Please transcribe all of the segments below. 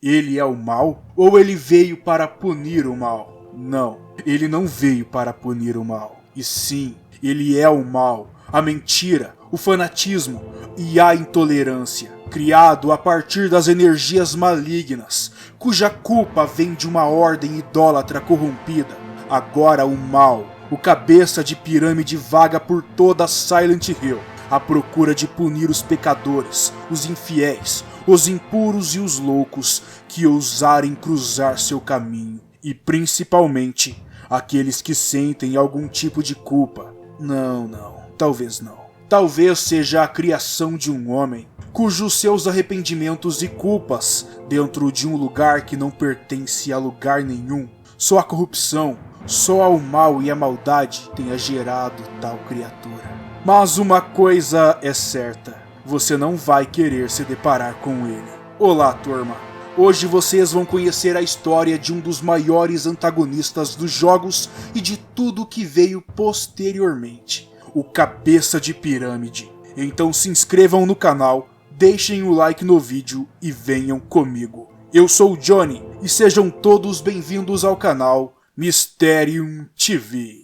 Ele é o mal? Ou ele veio para punir o mal? Não, ele não veio para punir o mal. E sim, ele é o mal, a mentira, o fanatismo e a intolerância, criado a partir das energias malignas, cuja culpa vem de uma ordem idólatra corrompida. Agora o mal, o cabeça de pirâmide, vaga por toda Silent Hill, à procura de punir os pecadores, os infiéis, os impuros e os loucos que ousarem cruzar seu caminho, e principalmente aqueles que sentem algum tipo de culpa. Não, talvez não. Talvez seja a criação de um homem cujos seus arrependimentos e culpas, dentro de um lugar que não pertence a lugar nenhum, só a corrupção, só o mal e a maldade tenha gerado tal criatura. Mas uma coisa é certa, você não vai querer se deparar com ele. Olá, turma! Hoje vocês vão conhecer a história de um dos maiores antagonistas dos jogos e de tudo que veio posteriormente, o Cabeça de Pirâmide. Então se inscrevam no canal, deixem o like no vídeo e venham comigo. Eu sou o Johnny e sejam todos bem-vindos ao canal Mysterium TV.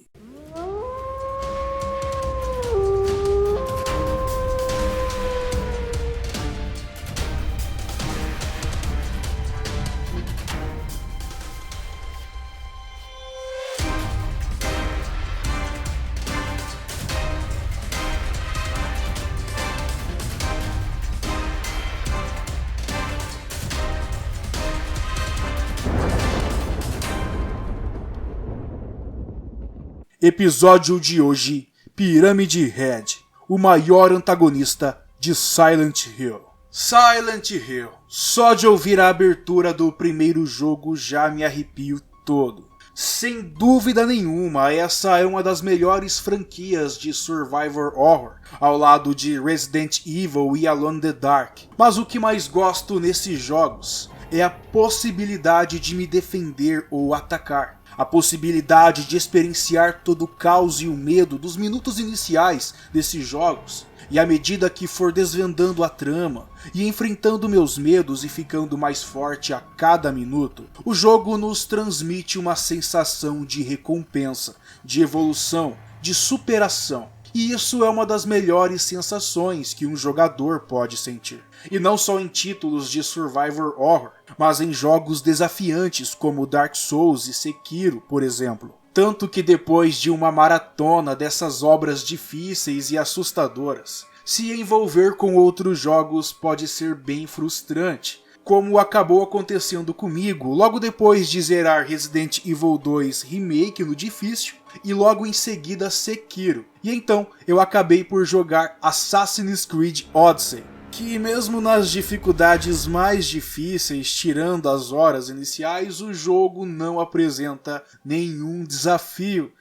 Episódio de hoje, Pyramid Head, o maior antagonista de Silent Hill. Silent Hill. Só de ouvir a abertura do primeiro jogo já me arrepio todo. Sem dúvida nenhuma, essa é uma das melhores franquias de Survivor Horror, ao lado de Resident Evil e Alone in the Dark. Mas o que mais gosto nesses jogos é a possibilidade de me defender ou atacar. A possibilidade de experienciar todo o caos e o medo dos minutos iniciais desses jogos. E à medida que for desvendando a trama e enfrentando meus medos e ficando mais forte a cada minuto, o jogo nos transmite uma sensação de recompensa, de evolução, de superação. E isso é uma das melhores sensações que um jogador pode sentir. E não só em títulos de Survivor Horror, mas em jogos desafiantes como Dark Souls e Sekiro, por exemplo. Tanto que depois de uma maratona dessas obras difíceis e assustadoras, se envolver com outros jogos pode ser bem frustrante, como acabou acontecendo comigo logo depois de zerar Resident Evil 2 Remake no difícil e logo em seguida Sekiro. E então eu acabei por jogar Assassin's Creed Odyssey, que mesmo nas dificuldades mais difíceis, tirando as horas iniciais, o jogo não apresenta nenhum desafio.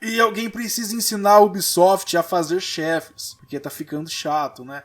E alguém precisa ensinar a Ubisoft a fazer chefes, porque tá ficando chato, né?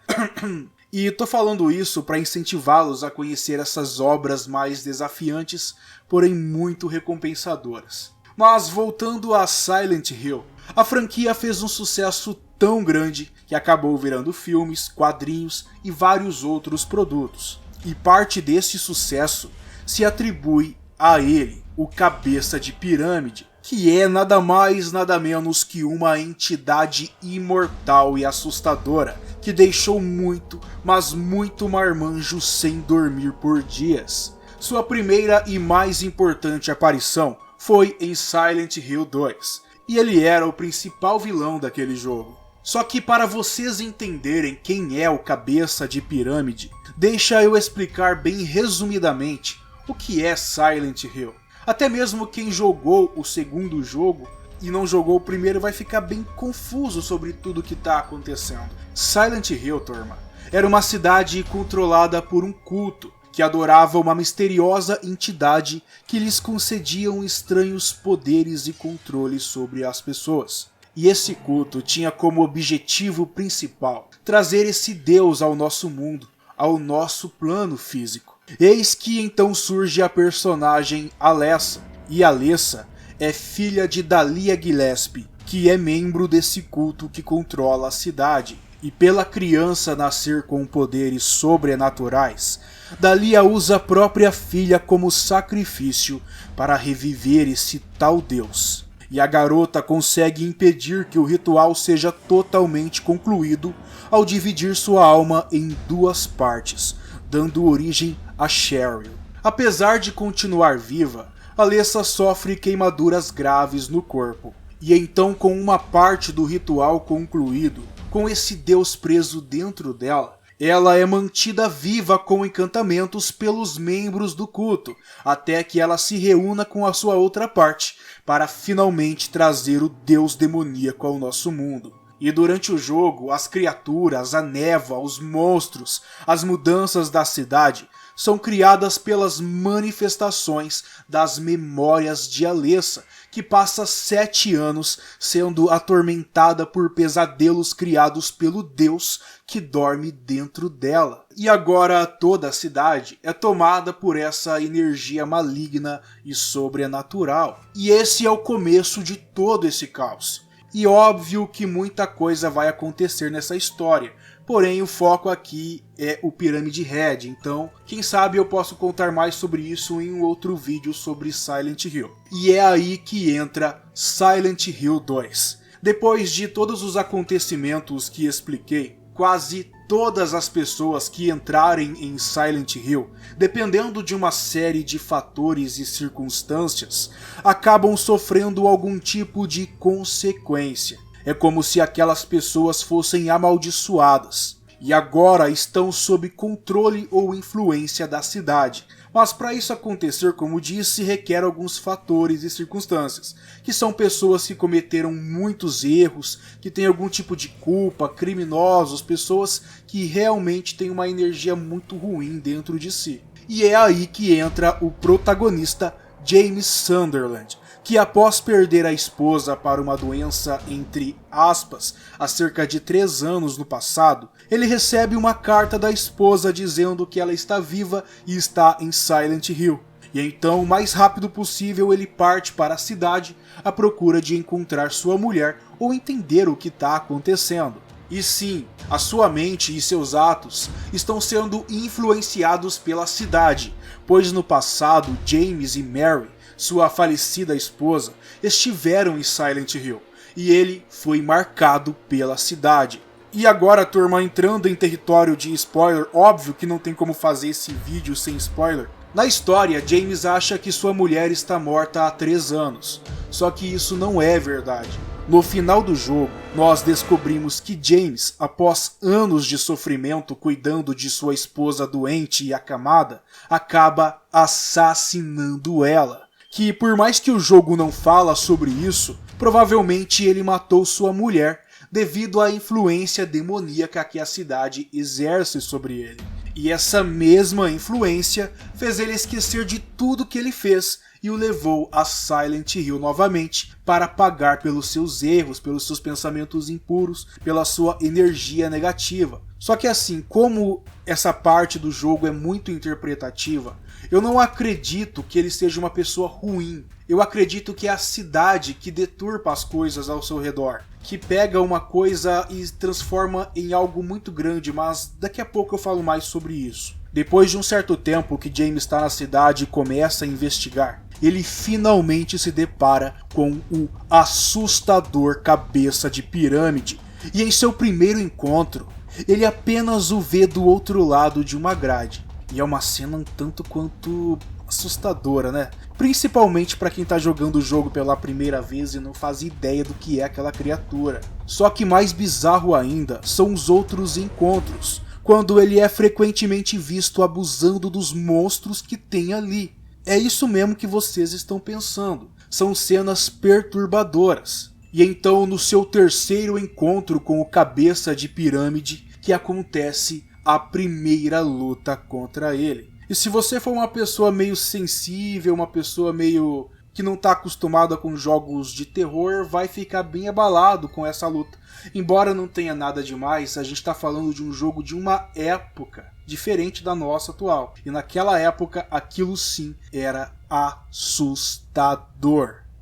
E tô falando isso para incentivá-los a conhecer essas obras mais desafiantes, porém muito recompensadoras. Mas voltando a Silent Hill, a franquia fez um sucesso tão grande que acabou virando filmes, quadrinhos e vários outros produtos. E parte desse sucesso se atribui a ele, o Cabeça de Pirâmide, que é nada mais nada menos que uma entidade imortal e assustadora, que deixou muito, mas muito marmanjo sem dormir por dias. Sua primeira e mais importante aparição foi em Silent Hill 2, e ele era o principal vilão daquele jogo. Só que para vocês entenderem quem é o Cabeça de Pirâmide, deixa eu explicar bem resumidamente o que é Silent Hill. Até mesmo quem jogou o segundo jogo e não jogou o primeiro vai ficar bem confuso sobre tudo que está acontecendo. Silent Hill, turma, era uma cidade controlada por um culto que adorava uma misteriosa entidade que lhes concediam estranhos poderes e controle sobre as pessoas. E esse culto tinha como objetivo principal trazer esse Deus ao nosso mundo, ao nosso plano físico. Eis que então surge a personagem Alessa, e Alessa é filha de Dahlia Gillespie, que é membro desse culto que controla a cidade. E pela criança nascer com poderes sobrenaturais, Dalia usa a própria filha como sacrifício para reviver esse tal deus. E a garota consegue impedir que o ritual seja totalmente concluído ao dividir sua alma em duas partes, dando origem a Cheryl. Apesar de continuar viva, Alessa sofre queimaduras graves no corpo. E então, com uma parte do ritual concluído, com esse deus preso dentro dela, ela é mantida viva com encantamentos pelos membros do culto, até que ela se reúna com a sua outra parte, para finalmente trazer o deus demoníaco ao nosso mundo. E durante o jogo, as criaturas, a névoa, os monstros, as mudanças da cidade são criadas pelas manifestações das memórias de Alessa, que passa 7 anos sendo atormentada por pesadelos criados pelo deus que dorme dentro dela. E agora toda a cidade é tomada por essa energia maligna e sobrenatural. E esse é o começo de todo esse caos. E óbvio que muita coisa vai acontecer nessa história, porém o foco aqui é o Pyramid Head, então quem sabe eu posso contar mais sobre isso em um outro vídeo sobre Silent Hill. E é aí que entra Silent Hill 2. Depois de todos os acontecimentos que expliquei, quase todas as pessoas que entrarem em Silent Hill, dependendo de uma série de fatores e circunstâncias, acabam sofrendo algum tipo de consequência. É como se aquelas pessoas fossem amaldiçoadas e agora estão sob controle ou influência da cidade. Mas para isso acontecer, como disse, requer alguns fatores e circunstâncias, que são pessoas que cometeram muitos erros, que têm algum tipo de culpa, criminosos, pessoas que realmente têm uma energia muito ruim dentro de si. E é aí que entra o protagonista James Sunderland, que após perder a esposa para uma doença, entre aspas, há cerca de 3 anos no passado, ele recebe uma carta da esposa dizendo que ela está viva e está em Silent Hill. E então, o mais rápido possível, ele parte para a cidade à procura de encontrar sua mulher ou entender o que está acontecendo. E sim, a sua mente e seus atos estão sendo influenciados pela cidade, pois no passado James e Mary, sua falecida esposa, estiveram em Silent Hill, e ele foi marcado pela cidade. E agora, turma, entrando em território de spoiler, óbvio que não tem como fazer esse vídeo sem spoiler. Na história, James acha que sua mulher está morta há 3 anos, só que isso não é verdade. No final do jogo, nós descobrimos que James, após anos de sofrimento cuidando de sua esposa doente e acamada, acaba assassinando ela. Que por mais que o jogo não fala sobre isso, provavelmente ele matou sua mulher devido à influência demoníaca que a cidade exerce sobre ele. E essa mesma influência fez ele esquecer de tudo que ele fez e o levou a Silent Hill novamente para pagar pelos seus erros, pelos seus pensamentos impuros, pela sua energia negativa. Só que assim, como essa parte do jogo é muito interpretativa, eu não acredito que ele seja uma pessoa ruim. Eu acredito que é a cidade que deturpa as coisas ao seu redor, que pega uma coisa e transforma em algo muito grande, mas daqui a pouco eu falo mais sobre isso. Depois de um certo tempo que James está na cidade e começa a investigar, ele finalmente se depara com o assustador cabeça de pirâmide. E em seu primeiro encontro, ele apenas o vê do outro lado de uma grade. E é uma cena um tanto quanto assustadora, né? Principalmente para quem tá jogando o jogo pela primeira vez e não faz ideia do que é aquela criatura. Só que mais bizarro ainda são os outros encontros, quando ele é frequentemente visto abusando dos monstros que tem ali. É isso mesmo que vocês estão pensando. São cenas perturbadoras. E então, no seu terceiro encontro com o cabeça de pirâmide, que acontece a primeira luta contra ele. E se você for uma pessoa meio sensível, uma pessoa meio que não está acostumada com jogos de terror, vai ficar bem abalado com essa luta. Embora não tenha nada demais, a gente está falando de um jogo de uma época diferente da nossa atual. E naquela época, aquilo sim era assustador.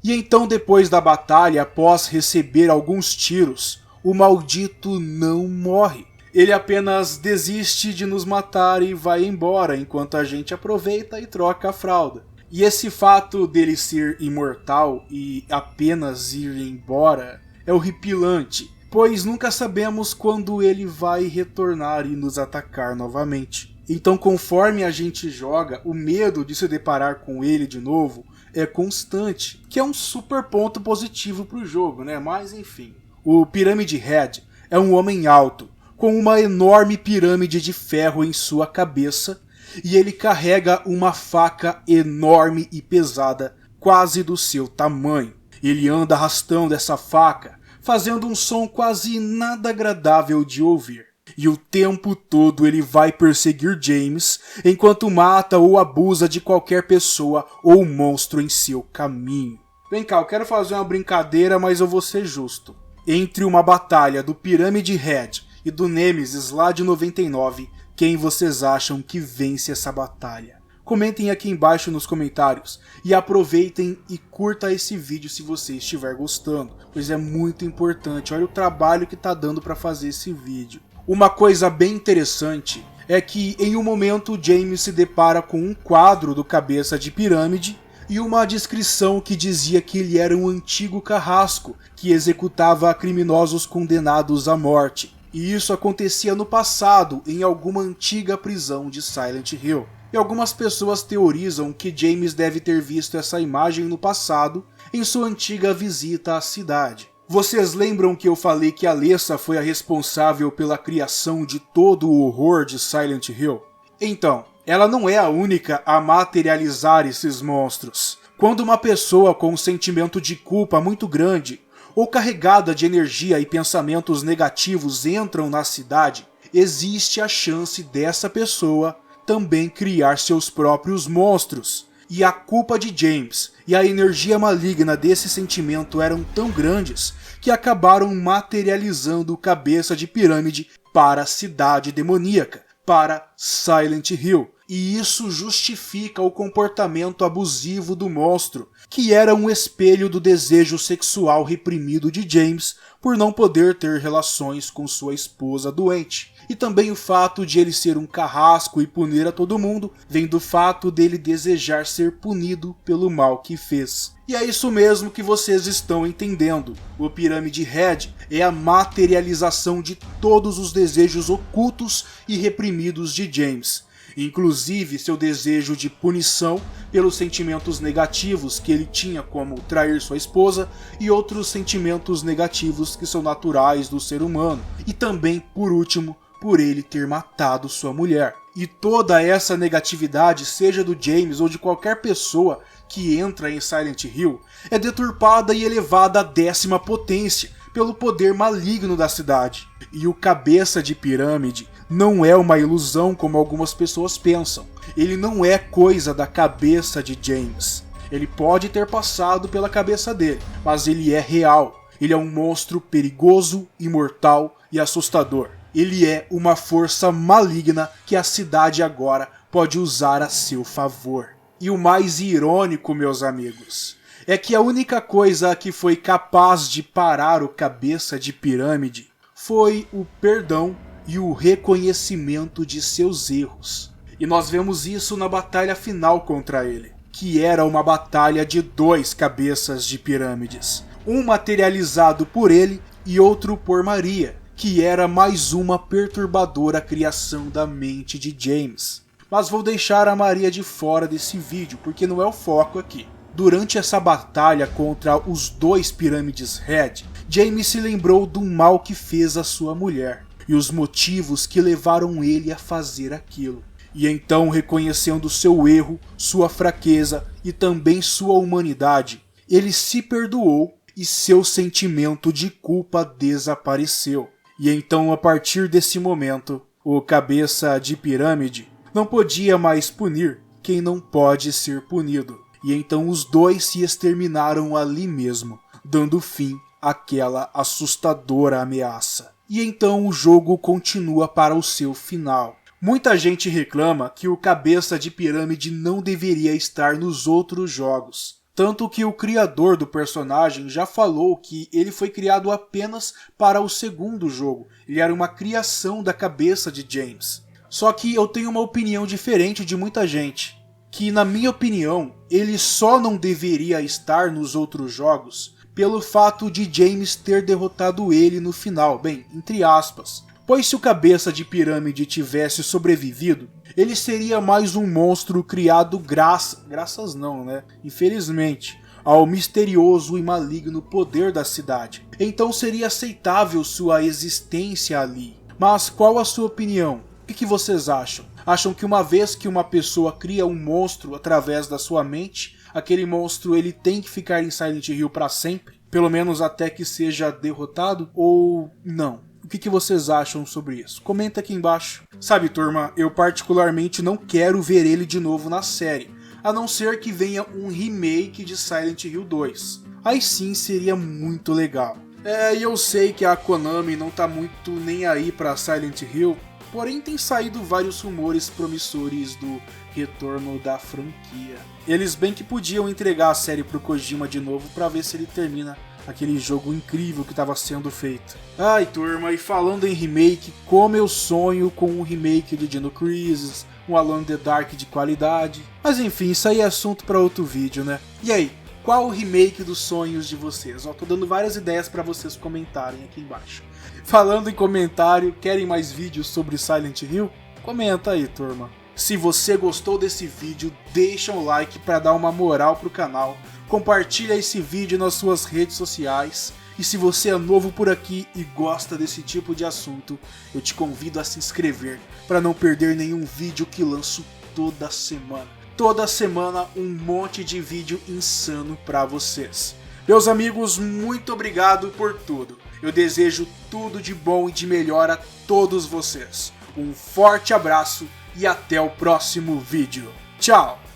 E então, depois da batalha, após receber alguns tiros, o maldito não morre. Ele apenas desiste de nos matar e vai embora, enquanto a gente aproveita e troca a fralda. E esse fato dele ser imortal e apenas ir embora é horripilante, pois nunca sabemos quando ele vai retornar e nos atacar novamente. Então, conforme a gente joga, o medo de se deparar com ele de novo é constante, que é um super ponto positivo para o jogo, né? Mas enfim. O Pyramid Head é um homem alto, com uma enorme pirâmide de ferro em sua cabeça, e ele carrega uma faca enorme e pesada, quase do seu tamanho. Ele anda arrastando essa faca, fazendo um som quase nada agradável de ouvir. E o tempo todo ele vai perseguir James, enquanto mata ou abusa de qualquer pessoa ou monstro em seu caminho. Vem cá, eu quero fazer uma brincadeira, mas eu vou ser justo. Entre uma batalha do Pyramid Head e do Nemesis lá de 99, quem vocês acham que vence essa batalha? Comentem aqui embaixo nos comentários e aproveitem e curta esse vídeo se você estiver gostando, pois é muito importante, olha o trabalho que tá dando para fazer esse vídeo. Uma coisa bem interessante é que em um momento James se depara com um quadro do Cabeça de Pirâmide e uma descrição que dizia que ele era um antigo carrasco que executava criminosos condenados à morte. E isso acontecia no passado, em alguma antiga prisão de Silent Hill. E algumas pessoas teorizam que James deve ter visto essa imagem no passado, em sua antiga visita à cidade. Vocês lembram que eu falei que Alessa foi a responsável pela criação de todo o horror de Silent Hill? Então, ela não é a única a materializar esses monstros. Quando uma pessoa com um sentimento de culpa muito grande ou carregada de energia e pensamentos negativos entram na cidade, existe a chance dessa pessoa também criar seus próprios monstros. E a culpa de James e a energia maligna desse sentimento eram tão grandes que acabaram materializando o Cabeça de Pirâmide para a cidade demoníaca, para Silent Hill. E isso justifica o comportamento abusivo do monstro, que era um espelho do desejo sexual reprimido de James por não poder ter relações com sua esposa doente. E também o fato de ele ser um carrasco e punir a todo mundo vem do fato dele desejar ser punido pelo mal que fez. E é isso mesmo que vocês estão entendendo. O Pyramid Head é a materialização de todos os desejos ocultos e reprimidos de James. Inclusive seu desejo de punição pelos sentimentos negativos que ele tinha, como trair sua esposa, e outros sentimentos negativos que são naturais do ser humano. E também, por último, por ele ter matado sua mulher. E toda essa negatividade, seja do James ou de qualquer pessoa que entra em Silent Hill, é deturpada e elevada à 10ª potência pelo poder maligno da cidade. E o Cabeça de Pirâmide não é uma ilusão como algumas pessoas pensam. Ele não é coisa da cabeça de James. Ele pode ter passado pela cabeça dele, mas ele é real. Ele é um monstro perigoso, imortal e assustador. Ele é uma força maligna que a cidade agora pode usar a seu favor. E o mais irônico, meus amigos, é que a única coisa que foi capaz de parar o Cabeça de Pirâmide foi o perdão e o reconhecimento de seus erros. E nós vemos isso na batalha final contra ele, que era uma batalha de 2 cabeças de pirâmides. Um materializado por ele e outro por Maria, que era mais uma perturbadora criação da mente de James. Mas vou deixar a Maria de fora desse vídeo, porque não é o foco aqui. Durante essa batalha contra os 2 Pyramids Head, James se lembrou do mal que fez a sua mulher e os motivos que levaram ele a fazer aquilo. E então, reconhecendo seu erro, sua fraqueza e também sua humanidade, ele se perdoou e seu sentimento de culpa desapareceu. E então, a partir desse momento, o Cabeça de Pirâmide não podia mais punir quem não pode ser punido. E então os 2 se exterminaram ali mesmo, dando fim àquela assustadora ameaça. E então o jogo continua para o seu final. Muita gente reclama que o Cabeça de Pirâmide não deveria estar nos outros jogos. Tanto que o criador do personagem já falou que ele foi criado apenas para o segundo jogo. Ele era uma criação da cabeça de James. Só que eu tenho uma opinião diferente de muita gente. Que, na minha opinião, ele só não deveria estar nos outros jogos pelo fato de James ter derrotado ele no final. Bem, entre aspas. Pois se o cabeça de pirâmide tivesse sobrevivido, ele seria mais um monstro criado graças não, né? Infelizmente, ao misterioso e maligno poder da cidade. Então seria aceitável sua existência ali. Mas qual a sua opinião? O que vocês acham? Acham que uma vez que uma pessoa cria um monstro através da sua mente, aquele monstro ele tem que ficar em Silent Hill para sempre? Pelo menos até que seja derrotado? Ou não? O que vocês acham sobre isso? Comenta aqui embaixo. Sabe, turma, eu particularmente não quero ver ele de novo na série, a não ser que venha um remake de Silent Hill 2. Aí sim seria muito legal. E eu sei que a Konami não tá muito nem aí pra Silent Hill, porém tem saído vários rumores promissores do retorno da franquia. Eles bem que podiam entregar a série pro Kojima de novo pra ver se ele termina aquele jogo incrível que estava sendo feito. Ai, turma, e falando em remake, como eu sonho com um remake de Dino Crisis, um Alone in the Dark de qualidade. Mas enfim, isso aí é assunto para outro vídeo, né? E aí, qual o remake dos sonhos de vocês? Tô dando várias ideias para vocês comentarem aqui embaixo. Falando em comentário, querem mais vídeos sobre Silent Hill? Comenta aí, turma. Se você gostou desse vídeo, deixa um like para dar uma moral pro canal. Compartilha esse vídeo nas suas redes sociais. E se você é novo por aqui e gosta desse tipo de assunto, eu te convido a se inscrever para não perder nenhum vídeo que lanço toda semana. Toda semana um monte de vídeo insano para vocês. Meus amigos, muito obrigado por tudo. Eu desejo tudo de bom e de melhor a todos vocês. Um forte abraço e até o próximo vídeo. Tchau!